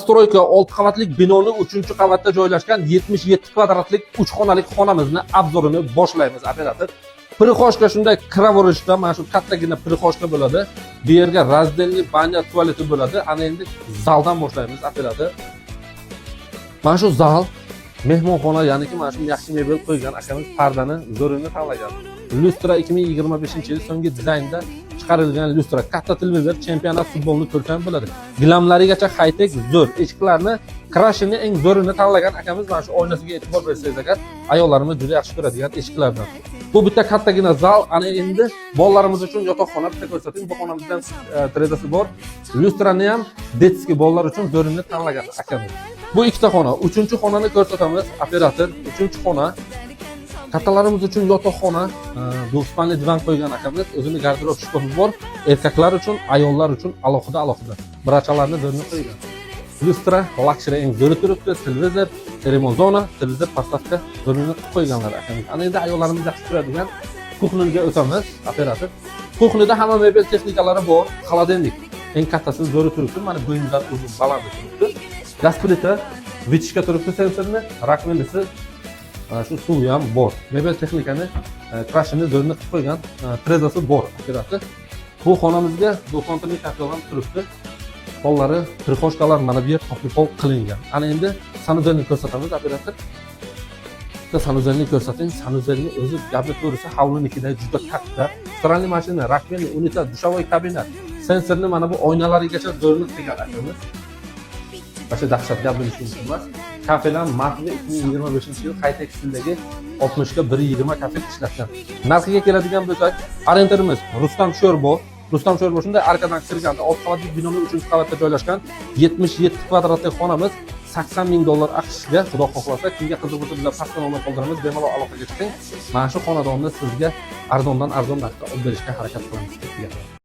Nostroyka 6 qavatlik binoning 3-qavatda joylashgan 77 kvadratlik 3 xonalik xonamizni obzorini boshlaymiz, operator. Prixoshka shunday kiraverishda mana shu kattagina prixoshka bo'ladi. Bu yerga razdelniy banya tualeti bo'ladi. Ana endi zaldan boshlaymiz, operator. Mana shu zal mehmonxona, ya'niki mana shu yaxshi mebel qo'ygan akamiz pardani zo'rini tanlagan. Lustra 2025-yil so'nggi dizaynda chiqarilgan lustra, katta televizor, chempionat futbolni ko'rgan bo'ladi. Gilamlarigacha high-tech zo'r. Eshiklarni krashini eng zo'rini tanlagan akamiz mana shu oynasiga e'tibor bersangiz agar, ayollarimiz juda yaxshi ko'radigan eshiklardan. Bu bitta kattagina zal. Ana endi bolalarimiz uchun yotoqxona bitta ko'rsating. Bu xonamizdan trezasi bor. Lustrani ham detskiy bolalar uchun zo'rini tanlagan akamiz. Bu ikkita xona. 3-xonani ko'rsatamiz, operator. 3-xona. Kattalarimiz uchun yotoqxona, do'stpanli divan qo'ygan akamiz, o'zini garderob shkafi bor. Erkaklar uchun, ayollar uchun alohida. Brachalarni zo'rini qo'ygan. Lustra, luxury eng zo'ri turibdi, televizor, remont zona, televizor postavka zo'rini qo'yganlar akamiz. Ana endi ayollarimiz yaxshi ko'radigan kuxniga o'tamiz, operator. Kuxnida hamma mebel texnikalari bor, xolodilnik. Eng kattasi zo'ri turibdi, mana bo'yindan uzun baland turibdi. Gaz plita, vitishka turibdi sensorni, rakvenisi shu suvi ham bor. Mebel texnikani krashini zo'rini qilib qo'ygan, trezasi bor, operator. Bu xonamizga do'konchilik kapital ham turibdi. Pollari, prixoshkalar mana bu yer topli-pol qilingan. Ana endi sanuzelni ko'rsatamiz, operator. Bitta sanuzelni ko'rsating. Sanuzelni o'zi gapni to'g'risi hovlinikida juda katta. Stralniy mashina, rakvenli unitar, dushovoy kabinat. Sensorni mana bu oynalarigacha zo'rini qilgan akamiz. Başka dahshat gap bo'lishi mumkin emas. Kafelan Matvi 2025-yil high-tech stildagi 60 ga 120 kafe ishlatgan. Narxiga keladigan bo'lsak, orientirimiz Rustam Sho'rbo. Rustam Sho'rbo shunday arkadan kirganda 6 qavatli binoning 3-qavatda joylashgan 77 kvadratli xonamiz $80,000 AQShga, xudo xohlasa, kimga qiziq bo'lsa bizlar pastdan nomor qoldiramiz, bemalol aloqaga chiqing. Mana shu xonadonni sizga arzondan arzon narxda olib berishga harakat qilamiz.